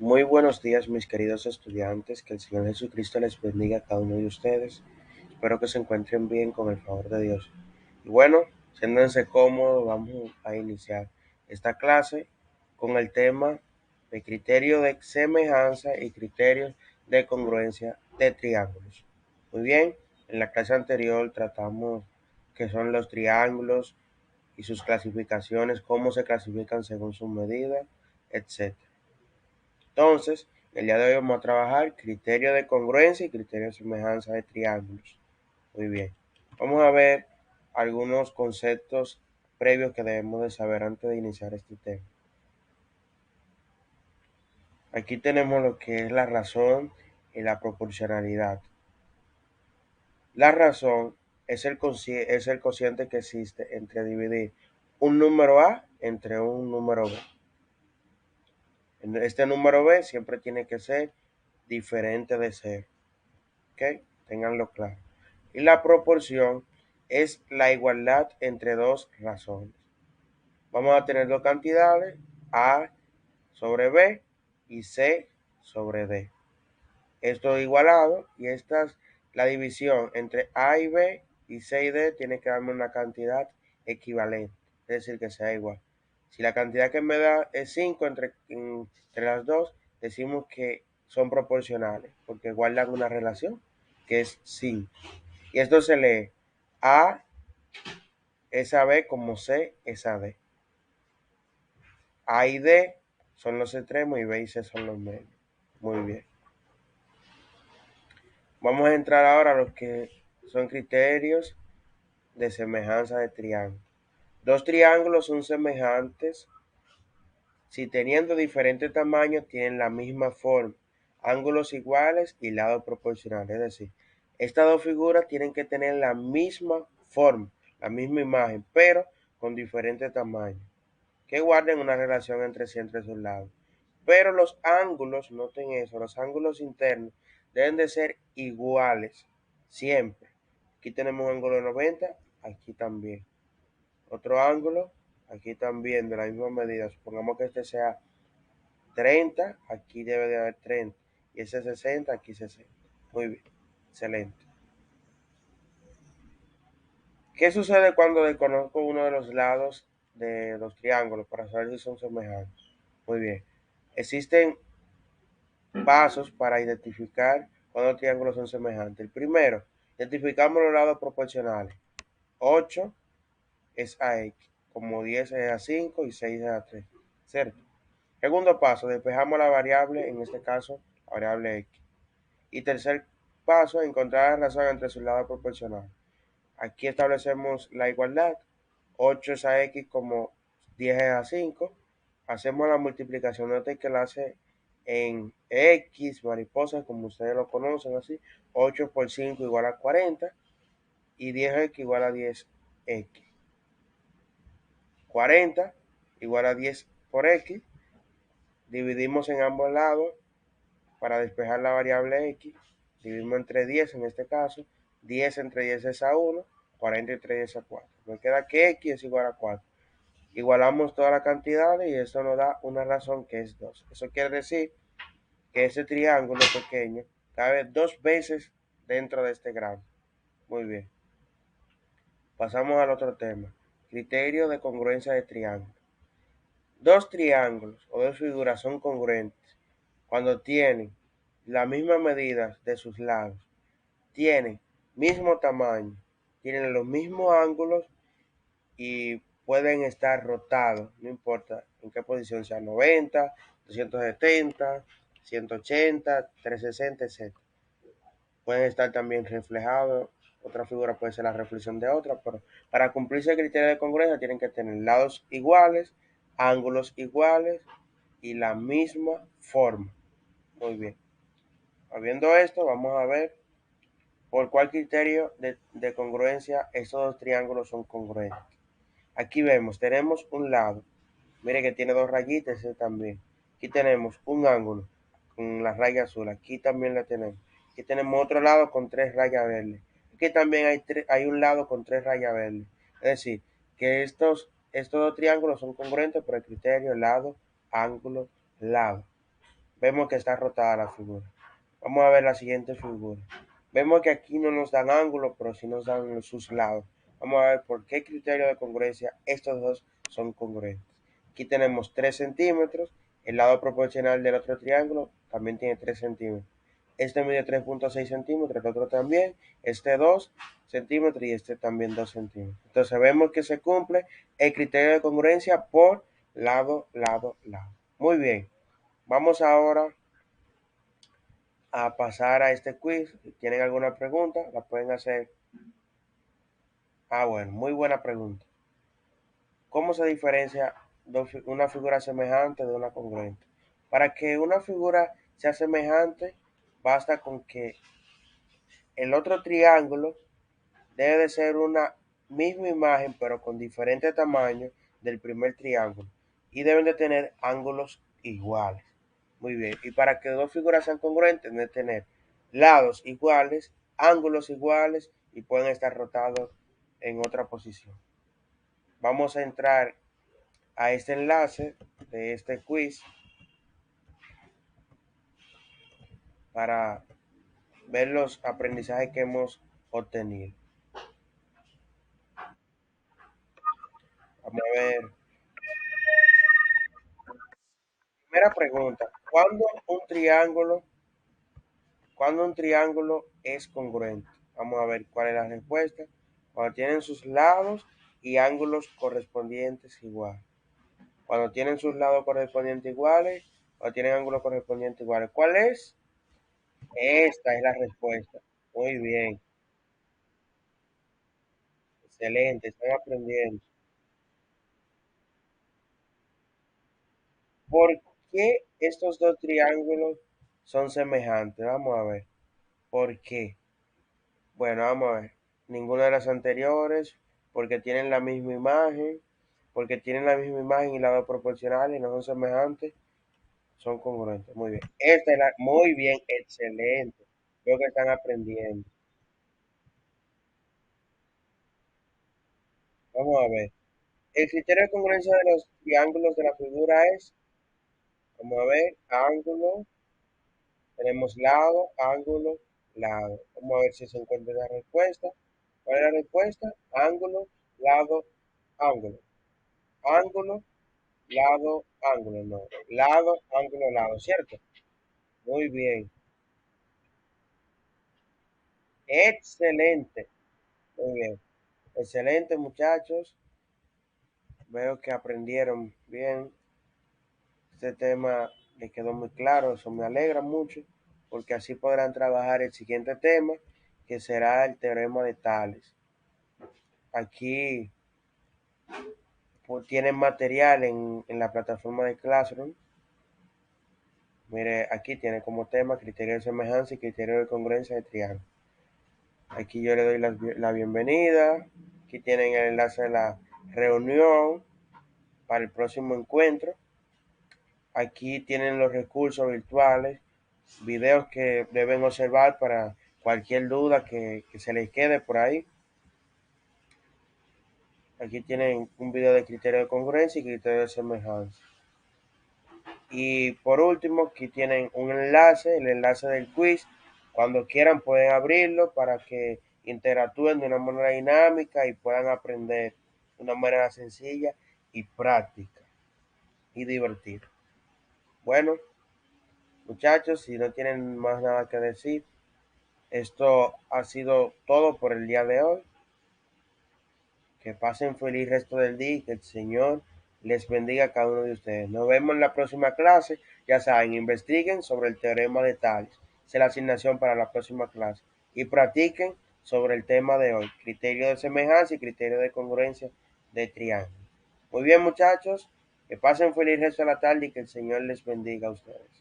Muy buenos días, mis queridos estudiantes. Que el Señor Jesucristo les bendiga a cada uno de ustedes. Espero que se encuentren bien con el favor de Dios. Y bueno, siéntense cómodos, vamos a iniciar esta clase con el tema de criterio de semejanza y criterios de congruencia de triángulos. Muy bien, en la clase anterior tratamos qué son los triángulos y sus clasificaciones, cómo se clasifican según su medida, etc. Entonces, el día de hoy vamos a trabajar criterio de congruencia y criterio de semejanza de triángulos. Muy bien. Vamos a ver algunos conceptos previos que debemos de saber antes de iniciar este tema. Aquí tenemos lo que es la razón y la proporcionalidad. La razón es el cociente que existe entre dividir un número A entre un número B. Este número B siempre tiene que ser diferente de cero. ¿Ok? Ténganlo claro. Y la proporción es la igualdad entre dos razones. Vamos a tener dos cantidades, A sobre B y C sobre D. Esto es igualado y esta es la división entre A y B y C y D tiene que darme una cantidad equivalente, es decir, que sea igual. Si la cantidad que me da es 5 entre las dos, decimos que son proporcionales porque guardan una relación que es 5. Y esto se lee A es a B como C es a D. A y D son los extremos y B y C son los medios. Muy bien. Vamos a entrar ahora a los que son criterios de semejanza de triángulos. Dos triángulos son semejantes si teniendo diferentes tamaños tienen la misma forma, ángulos iguales y lados proporcionales. Es decir, estas dos figuras tienen que tener la misma forma, la misma imagen, pero con diferentes tamaños, que guarden una relación entre sí entre sus lados. Pero los ángulos, noten eso, los ángulos internos deben de ser iguales siempre. Aquí tenemos un ángulo de 90, aquí también. Otro ángulo, aquí también de la misma medida. Supongamos que este sea 30, aquí debe de haber 30. Y ese 60, aquí 60. Muy bien, excelente. ¿Qué sucede cuando desconozco uno de los lados de los triángulos para saber si son semejantes? Muy bien. Existen pasos para identificar cuando los triángulos son semejantes. El primero, identificamos los lados proporcionales. 8 es a x, como 10 es a 5 y 6 es a 3, ¿cierto? Segundo paso, despejamos la variable, en este caso, la variable x. Y tercer paso, encontrar la razón entre sus lados proporcionales. Aquí establecemos la igualdad. 8 es a x como 10 es a 5. Hacemos la multiplicación, noten que la hace en x, mariposa, como ustedes lo conocen así. 8 por 5 igual a 40 y 10x igual a 10x. 40 igual a 10 por x. Dividimos en ambos lados para despejar la variable x. Dividimos entre 10 en este caso. 10 entre 10 es a 1. 40 entre 10 a 4. Nos queda que x es igual a 4. Igualamos todas las cantidades y eso nos da una razón que es 2. Eso quiere decir que ese triángulo pequeño cabe dos veces dentro de este grado. Muy bien. Pasamos al otro tema. Criterio de congruencia de triángulo. Dos triángulos o dos figuras son congruentes cuando tienen la misma medida de sus lados, tienen mismo tamaño, tienen los mismos ángulos y pueden estar rotados, no importa en qué posición sea, 90, 270, 180, 360, etc. Pueden estar también reflejados, otra figura puede ser la reflexión de otra, pero para cumplirse el criterio de congruencia tienen que tener lados iguales, ángulos iguales y la misma forma. Muy bien. Habiendo esto, vamos a ver por cuál criterio de congruencia estos dos triángulos son congruentes. Aquí vemos, tenemos un lado, mire que tiene dos rayitas, ese también. Aquí tenemos un ángulo con la raya azul, aquí también la tenemos. Aquí tenemos otro lado con tres rayas verdes. Aquí también hay un lado con tres rayas verdes. Es decir, que estos dos triángulos son congruentes por el criterio lado, ángulo, lado. vemos que está rotada la figura. Vamos a ver la siguiente figura. Vemos que aquí no nos dan ángulos, pero sí nos dan sus lados. Vamos a ver por qué criterio de congruencia estos dos son congruentes. Aquí tenemos 3 centímetros. El lado proporcional del otro triángulo también tiene 3 centímetros. Este mide 3.6 centímetros, el otro también. Este 2 centímetros y este también 2 centímetros. Entonces vemos que se cumple el criterio de congruencia por lado, lado, lado. Muy bien. Vamos ahora a pasar a este quiz. Si tienen alguna pregunta, la pueden hacer. Bueno, muy buena pregunta. ¿Cómo se diferencia una figura semejante de una congruente? Para que una figura sea semejante, basta con que el otro triángulo debe de ser una misma imagen, pero con diferente tamaño del primer triángulo. Y deben de tener ángulos iguales. Muy bien. Y para que dos figuras sean congruentes, deben tener lados iguales, ángulos iguales y pueden estar rotados en otra posición. Vamos a entrar a este enlace de este quiz para ver los aprendizajes que hemos obtenido. Vamos a ver. Primera pregunta. ¿Cuándo un triángulo es congruente? Vamos a ver cuál es la respuesta. Cuando tienen sus lados y ángulos correspondientes iguales. Cuando tienen sus lados correspondientes iguales, cuando tienen ángulos correspondientes iguales. ¿Cuál es? Esta es la respuesta. Muy bien, excelente, están aprendiendo. ¿Por qué estos dos triángulos son semejantes? Vamos a ver. ¿Por qué? Bueno, vamos a ver. Ninguna de las anteriores, porque tienen la misma imagen, y lados proporcionales y no son semejantes, son congruentes. Muy bien. Muy bien, excelente. Creo que están aprendiendo. Vamos a ver. El criterio de congruencia de los triángulos de la figura es, vamos a ver, ángulo, tenemos lado, ángulo, lado. Vamos a ver si se encuentra la respuesta. ¿Cuál es la respuesta? Ángulo, lado, ángulo. Ángulo, lado, ángulo, no. Lado, ángulo, lado, ¿cierto? Muy bien. Excelente. Muy bien. Excelente, muchachos. Veo que aprendieron bien. Este tema les quedó muy claro. Eso me alegra mucho porque así podrán trabajar el siguiente tema, que será el teorema de Tales. Aquí pues, tienen material en la plataforma de Classroom. Mire, aquí tiene como tema criterio de semejanza y criterio de congruencia de triángulo. Aquí yo le doy la bienvenida. Aquí tienen el enlace de la reunión para el próximo encuentro. Aquí tienen los recursos virtuales, videos que deben observar para cualquier duda que se les quede por ahí. Aquí tienen un video de criterio de congruencia y criterio de semejanza. Y por último, aquí tienen un enlace, el enlace del quiz. Cuando quieran pueden abrirlo para que interactúen de una manera dinámica y puedan aprender de una manera sencilla y práctica y divertida. Bueno, muchachos, si no tienen más nada que decir, esto ha sido todo por el día de hoy. Que pasen feliz resto del día y que el Señor les bendiga a cada uno de ustedes. Nos vemos en la próxima clase. Ya saben, investiguen sobre el teorema de Tales. Esa es la asignación para la próxima clase. Y practiquen sobre el tema de hoy, criterio de semejanza y criterio de congruencia de triángulo. Muy bien, muchachos, que pasen feliz resto de la tarde y que el Señor les bendiga a ustedes.